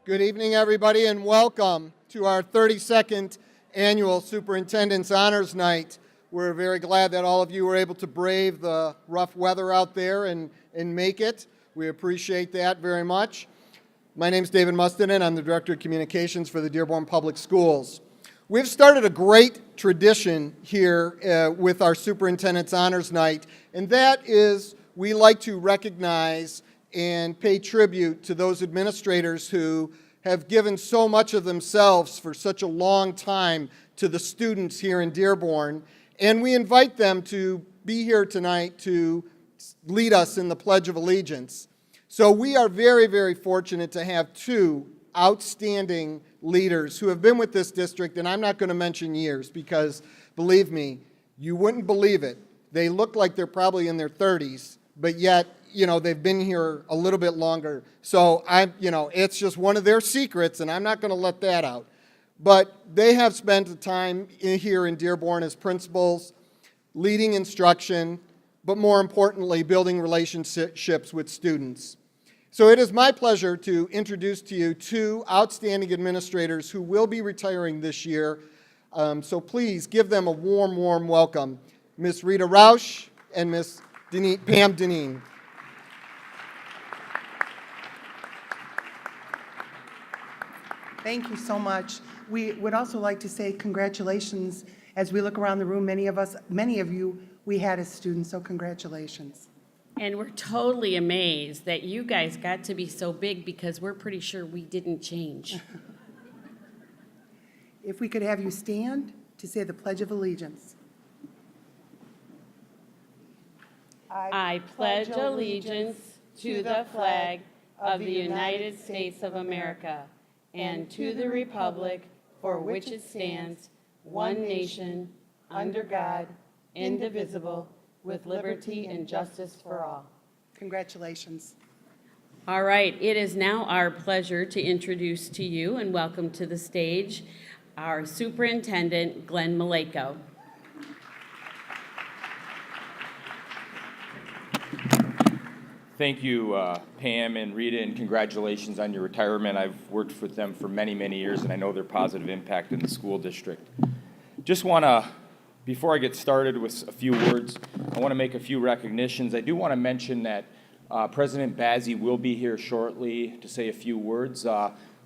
Good evening, everybody, and welcome to our 32nd annual Superintendent's Honors Night. We're very glad that all of you were able to brave the rough weather out there and make it. We appreciate that very much. My name is David Mustonen. I'm the Director of Communications for the Dearborn Public Schools. We've started a great tradition here with our Superintendent's Honors Night, and that is we like to recognize and pay tribute to those administrators who have given so much of themselves for such a long time to the students here in Dearborn. And we invite them to be here tonight to lead us in the Pledge of Allegiance. So we are very, very fortunate to have two outstanding leaders who have been with this district, and I'm not going to mention years because, believe me, you wouldn't believe it. They look like they're probably in their 30s, but yet, they've been here a little bit longer. So it's just one of their secrets, and I'm not going to let that out. But they have spent the time here in Dearborn as principals, leading instruction, but more importantly, building relationships with students. So it is my pleasure to introduce to you two outstanding administrators who will be retiring this year. So please give them a warm, warm welcome. Ms. Rita Rausch and Ms. Pam Deneen. Thank you so much. We would also like to say congratulations as we look around the room. Many of you, we had as students, so congratulations. And we're totally amazed that you guys got to be so big because we're pretty sure we didn't change. If we could have you stand to say the Pledge of Allegiance. I pledge allegiance to the flag of the United States of America and to the republic for which it stands, one nation, under God, indivisible, with liberty and justice for all. Congratulations. All right, it is now our pleasure to introduce to you and welcome to the stage our Superintendent, Glenn Maleyko. Thank you, Pam and Rita, and congratulations on your retirement. I've worked with them for many, many years, and I know their positive impact in the school district. Just want to, before I get started with a few words, I want to make a few recognitions. I do want to mention that President Bazzi will be here shortly to say a few words.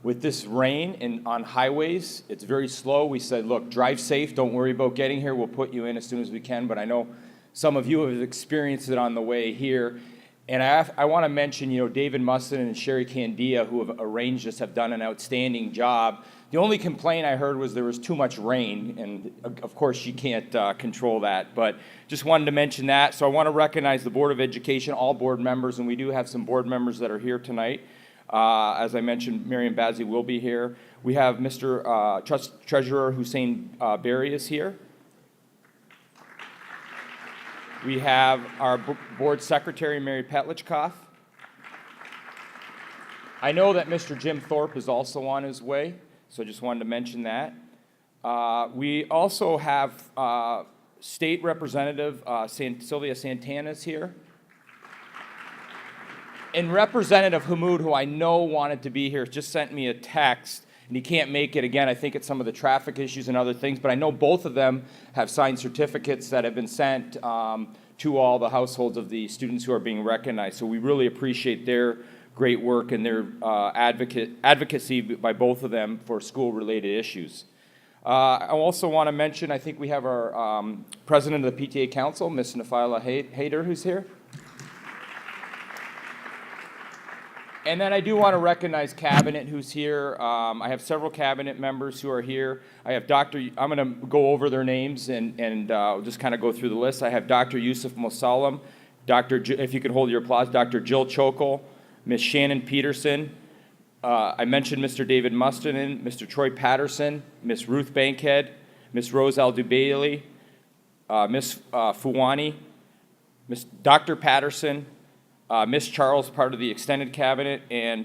With this rain and on highways, it's very slow. We said, look, drive safe. Don't worry about getting here. We'll put you in as soon as we can. But I know some of you have experienced it on the way here. And I want to mention, David Mustin and Sherry Candia, who have arranged this, have done an outstanding job. The only complaint I heard was there was too much rain, and of course you can't control that, but just wanted to mention that. So I want to recognize the Board of Education, all board members, and we do have some board members that are here tonight. As I mentioned, Mariam Bazzi will be here. We have Mr. Treasurer Hussein Berry is here. We have our board secretary, Mary Petlichkoff. I know that Mr. Jim Thorpe is also on his way, so I just wanted to mention that. We also have State Representative Sylvia Santana's here. And Representative Hamoud, who I know wanted to be here, just sent me a text, and he can't make it again. I think it's some of the traffic issues and other things, but I know both of them have signed certificates that have been sent to all the households of the students who are being recognized. So we really appreciate their great work and their advocacy by both of them for school-related issues. I also want to mention, I think we have our president of the PTA Council, Ms. Nafaila Hayder, who's here. And then I do want to recognize Cabinet who's here. I have several Cabinet members who are here. I have I'm going to go over their names and just kind of go through the list. I have Dr. Yusuf Mosallam, if you could hold your applause, Dr. Jill Chokel, Ms. Shannon Peterson. I mentioned Mr. David Mustonen, Mr. Troy Patterson, Ms. Ruth Bankhead, Ms. Rose Aldubailey, Ms. Fuwani, Dr. Patterson, Ms. Charles, part of the extended cabinet, and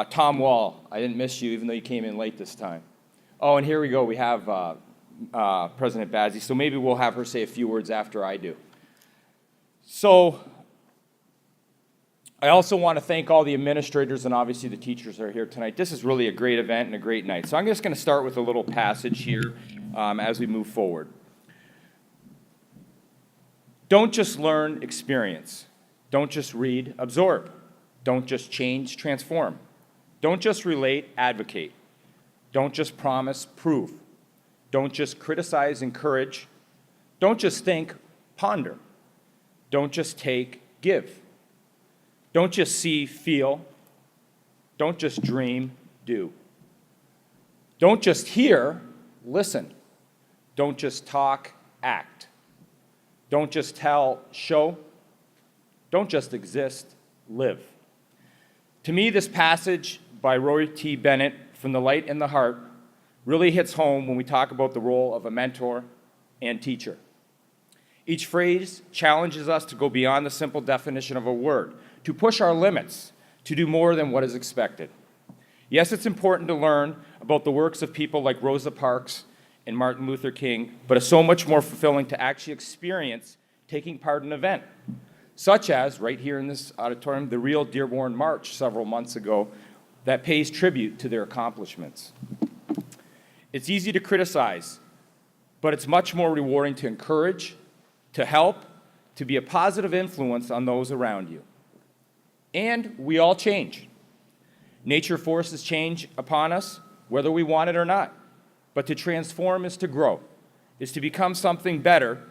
Tom Wall. I didn't miss you, even though you came in late this time. Oh, and here we go. We have President Bazzi, so maybe we'll have her say a few words after I do. So I also want to thank all the administrators and obviously the teachers that are here tonight. This is really a great event and a great night. So I'm just going to start with a little passage here as we move forward. Don't just learn, experience. Don't just read, absorb. Don't just change, transform. Don't just relate, advocate. Don't just promise, prove. Don't just criticize, encourage. Don't just think, ponder. Don't just take, give. Don't just see, feel. Don't just dream, do. Don't just hear, listen. Don't just talk, act. Don't just tell, show. Don't just exist, live. To me, this passage by Roy T. Bennett, From the Light in the Heart, really hits home when we talk about the role of a mentor and teacher. Each phrase challenges us to go beyond the simple definition of a word, to push our limits, to do more than what is expected. Yes, it's important to learn about the works of people like Rosa Parks and Martin Luther King, but it's so much more fulfilling to actually experience taking part in an event, such as, right here in this auditorium, the real Dearborn March several months ago that pays tribute to their accomplishments. It's easy to criticize, but it's much more rewarding to encourage, to help, to be a positive influence on those around you. And we all change. Nature forces change upon us, whether we want it or not. But to transform is to grow, is to become something better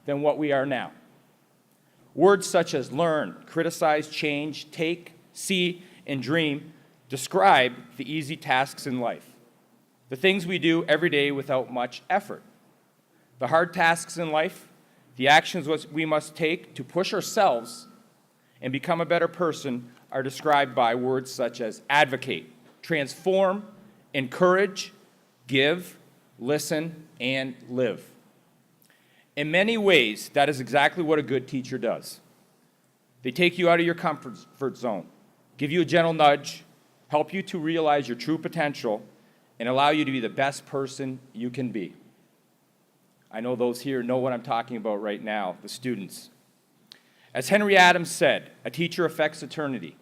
than what we are now. Words such as learn, criticize, change, take, see, and dream describe the easy tasks in life, the things we do every day without much effort. The hard tasks in life, the actions we must take to push ourselves and become a better person are described by words such as advocate, transform, encourage, give, listen, and live. In many ways, that is exactly what a good teacher does. They take you out of your comfort zone, give you a gentle nudge, help you to realize your true potential, and allow you to be the best person you can be. I know those here know what I'm talking about right now, the students. As Henry Adams said, a teacher affects eternity.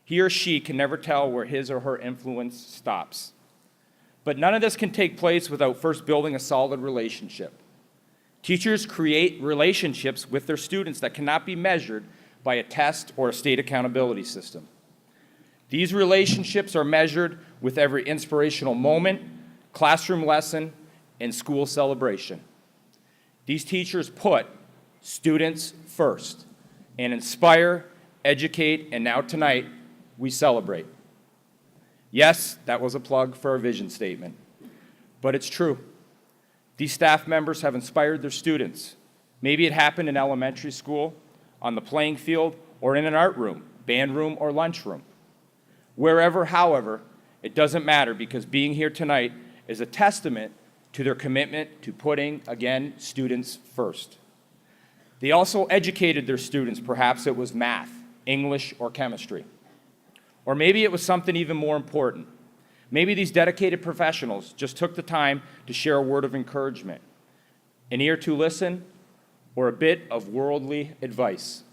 He or she can never tell where his or her influence stops. But none of this can take place without first building a solid relationship. Teachers create relationships with their students that cannot be measured by a test or a state accountability system. These relationships are measured with every inspirational moment, classroom lesson, and school celebration. These teachers put students first and inspire, educate, and now tonight, we celebrate. Yes, that was a plug for our vision statement, but it's true. These staff members have inspired their students. Maybe it happened in elementary school, on the playing field, or in an art room, band room, or lunchroom. Wherever, however, it doesn't matter because being here tonight is a testament to their commitment to putting, again, students first. They also educated their students. Perhaps it was math, English, or chemistry. Or maybe it was something even more important. Maybe these dedicated professionals just took the time to share a word of encouragement, an ear to listen, or a bit of worldly advice.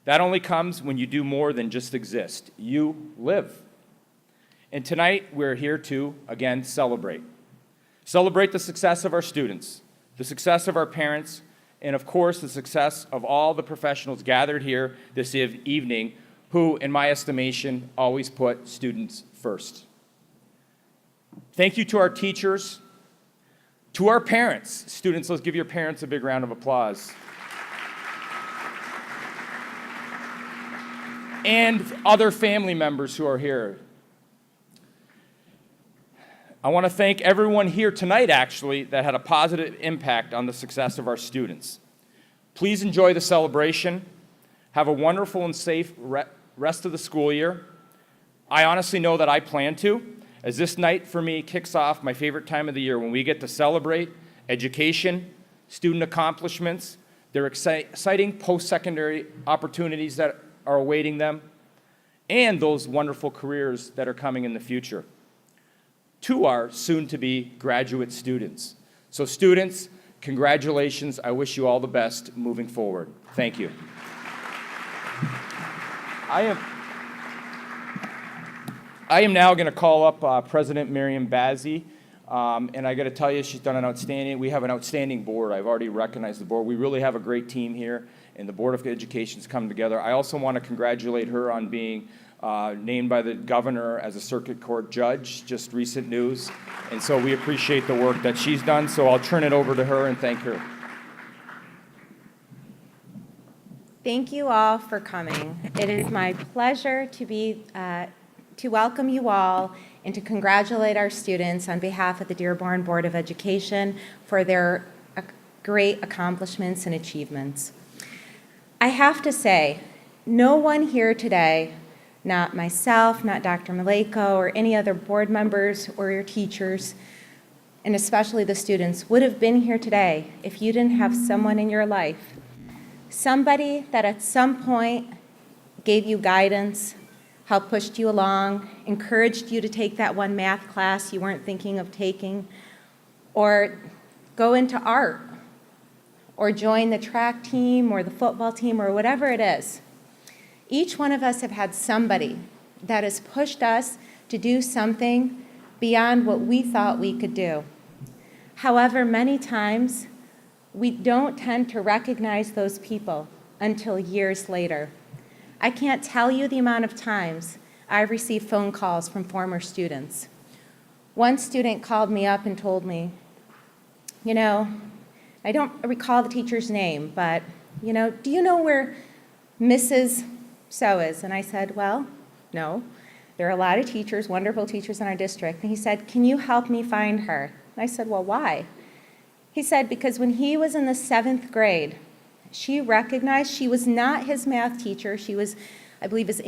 That only comes when you do more than just exist. You live. And tonight, we're here to, again, celebrate. Celebrate the success of our students, the success of our parents, and of course, the success of all the professionals gathered here this evening who, in my estimation, always put students first. Thank you to our teachers, to our parents. Students, let's give your parents a big round of applause. And other family members who are here. I want to thank everyone here tonight, actually, that had a positive impact on the success of our students. Please enjoy the celebration. Have a wonderful and safe rest of the school year. I honestly know that I plan to, as this night for me kicks off my favorite time of the year when we get to celebrate education, student accomplishments, their exciting post-secondary opportunities that are awaiting them, and those wonderful careers that are coming in the future. To our soon-to-be graduate students. So students, congratulations. I wish you all the best moving forward. Thank you. I am now going to call up President Mariam Bazzi, and I got to tell you, she's done we have an outstanding board. I've already recognized the board. We really have a great team here, and the Board of Education's come together. I also want to congratulate her on being named by the governor as a circuit court judge, just recent news, and so we appreciate the work that she's done, so I'll turn it over to her and thank her. Thank you all for coming. It is my pleasure to welcome you all and to congratulate our students on behalf of the Dearborn Board of Education for their great accomplishments and achievements. I have to say, no one here today, not myself, not Dr. Maleyko, or any other board members or your teachers, and especially the students, would have been here today if you didn't have someone in your life, somebody that at some point gave you guidance, helped push you along, encouraged you to take that one math class you weren't thinking of taking, or go into art, or join the track team or the football team or whatever it is. Each one of us have had somebody that has pushed us to do something beyond what we thought we could do. However, many times, we don't tend to recognize those people until years later. I can't tell you the amount of times I've received phone calls from former students. One student called me up and told me, you know, I don't recall the teacher's name, but, you know, do you know where Mrs. So is? And I said, well, no. There are a lot of teachers, wonderful teachers in our district. And he said, can you help me find her? And I said, well, why? He said, because when he was in the 7th grade, she recognized she was not his math teacher. She was, I believe, his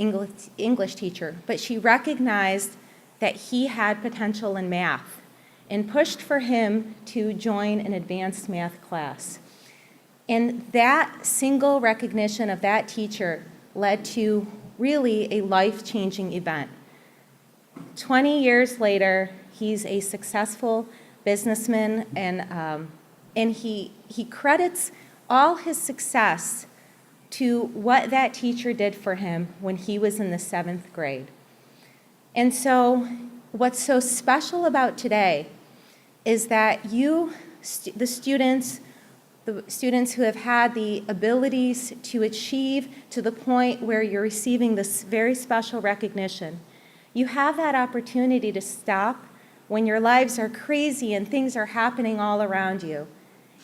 English teacher. But she recognized that he had potential in math and pushed for him to join an advanced math class. And that single recognition of that teacher led to really a life-changing event. 20 years later, he's a successful businessman, and he credits all his success to what that teacher did for him when he was in the 7th grade. And so what's so special about today is that the students who have had the abilities to achieve to the point where you're receiving this very special recognition, you have that opportunity to stop when your lives are crazy and things are happening all around you,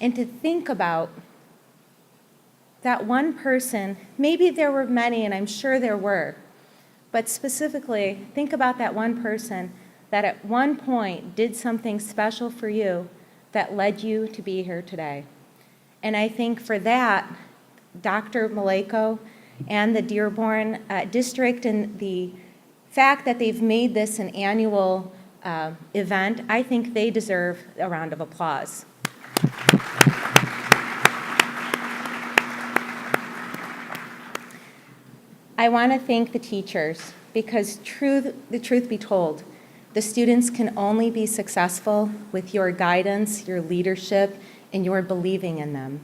and to think about that one person. Maybe there were many, and I'm sure there were, but specifically, think about that one person that at one point did something special for you that led you to be here today. And I think for that, Dr. Maleyko and the Dearborn District and the fact that they've made this an annual event, I think they deserve a round of applause. I want to thank the teachers because the truth be told, the students can only be successful with your guidance, your leadership, and your believing in them.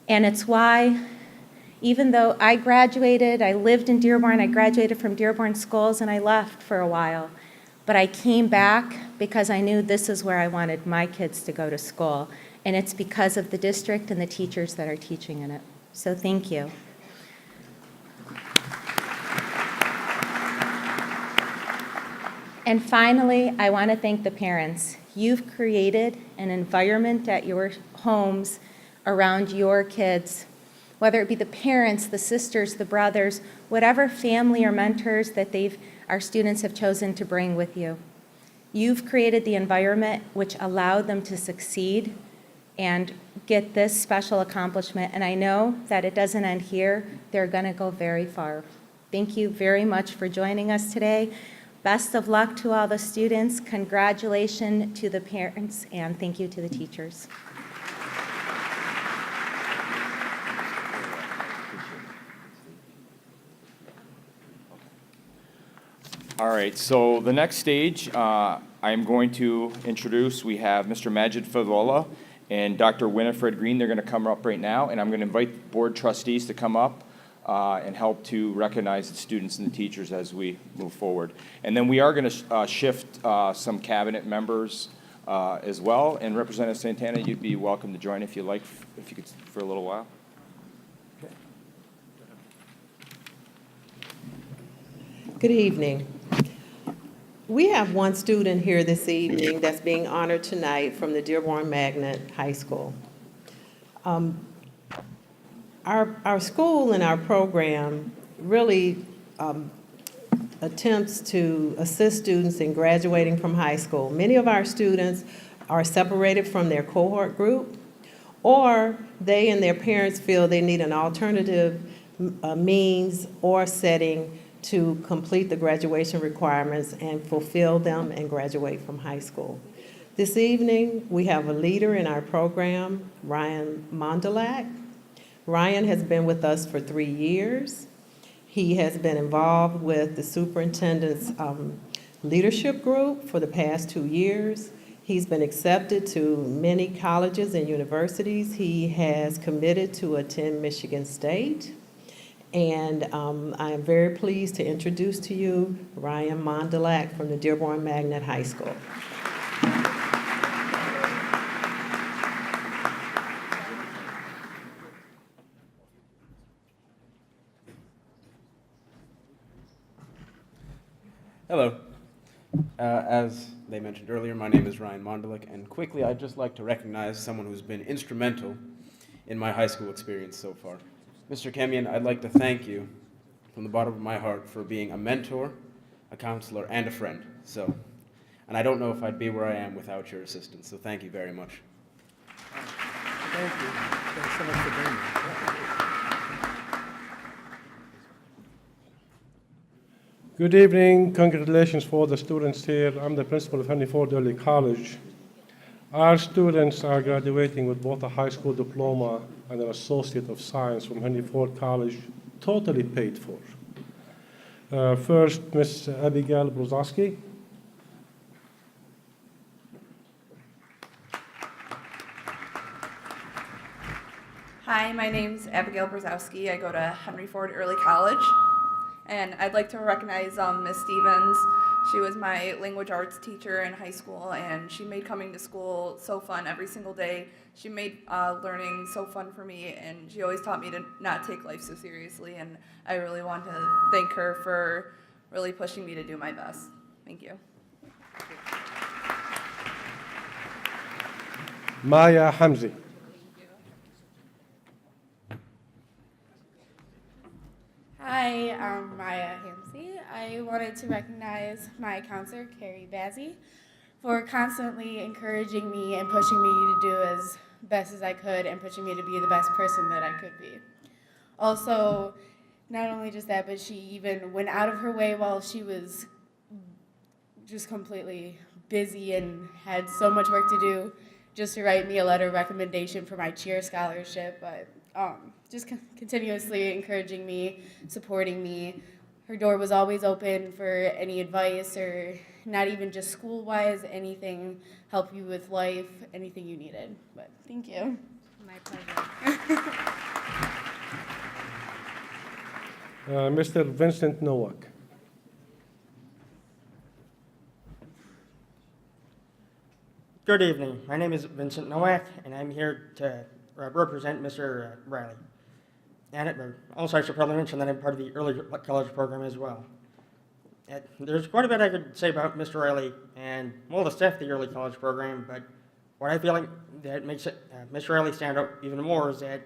And it's why, even though I graduated, I lived in Dearborn, I graduated from Dearborn schools, and I left for a while. But I came back because I knew this is where I wanted my kids to go to school. And it's because of the district and the teachers that are teaching in it. So thank you. And finally, I want to thank the parents. You've created an environment at your homes around your kids, whether it be the parents, the sisters, the brothers, whatever family or mentors that our students have chosen to bring with you. You've created the environment which allowed them to succeed and get this special accomplishment. And I know that it doesn't end here. They're going to go very far. Thank you very much for joining us today. Best of luck to all the students. Congratulations to the parents, and thank you to the teachers. All right, so the next stage I'm going to introduce, we have Mr. Majid Favola and Dr. Winifred Green. They're going to come up right now, and I'm going to invite board trustees to come up. and help to recognize the students and the teachers as we move forward. And then we are going to shift some cabinet members as well. And Representative Santana, you'd be welcome to join if you like, if you could, for a little while. Good evening. We have one student here this evening that's being honored tonight from the Dearborn Magnet High School. Our school and our program really attempts to assist students in graduating from high school. Many of our students are separated from their cohort group, or they and their parents feel they need an alternative means or setting to complete the graduation requirements and fulfill them and graduate from high school. This evening, we have a leader in our program, Ryan Mondalak. Ryan has been with us for 3 years. He has been involved with the superintendent's leadership group for the past 2 years. He's been accepted to many colleges and universities. He has committed to attend Michigan State. And I am very pleased to introduce to you Ryan Mondalak from the Dearborn Magnet High School. Hello. As they mentioned earlier, my name is Ryan Mondalak, and quickly I'd just like to recognize someone who's been instrumental in my high school experience so far. Mr. Kemian, I'd like to thank you from the bottom of my heart for being a mentor, a counselor, and a friend. And I don't know if I'd be where I am without your assistance, so thank you very much. Thank you. Thanks so much for being here. Good evening. Congratulations for the students here. I'm the principal of Henry Ford Early College. Our students are graduating with both a high school diploma and an Associate of Science from Henry Ford College, totally paid for. First, Ms. Abigail Brozowski. Hi, my name's Abigail Brzezowski. I go to Henry Ford Early College, and I'd like to recognize Ms. Stevens. She was my language arts teacher in high school, and she made coming to school so fun every single day. She made learning so fun for me, and she always taught me to not take life so seriously, and I really want to thank her for really pushing me to do my best. Thank you. Maya Hamzi. Hi, I'm Maya Hamsi. I wanted to recognize my counselor, Carrie Bazzi, for constantly encouraging me and pushing me to do as best as I could and pushing me to be the best person that I could be. Also, not only just that, but she even went out of her way while she was just completely busy and had so much work to do just to write me a letter of recommendation for my cheer scholarship, but just continuously encouraging me, supporting me. Her door was always open for any advice, or not even just school-wise, anything, help you with life, anything you needed. But thank you. My pleasure. Mr. Vincent Nowak. Good evening. My name is Vincent Nowak, and I'm here to represent Mr. Riley. And also, I should probably mention that I'm part of the early college program as well. There's quite a bit I could say about Mr. Riley and all the staff of the early college program, but what I feel like that makes Mr. Riley stand out even more is that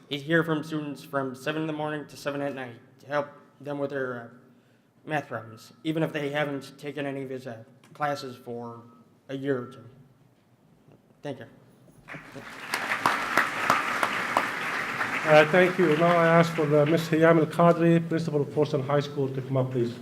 he's here from students from 7 in the morning to 7 at night to help them with their math problems, even if they haven't taken any of his classes for a year or two. Thank you. Thank you. Now I ask for Ms. Hiyam Al-Qadri, principal of Portsmouth High School, to come up, please.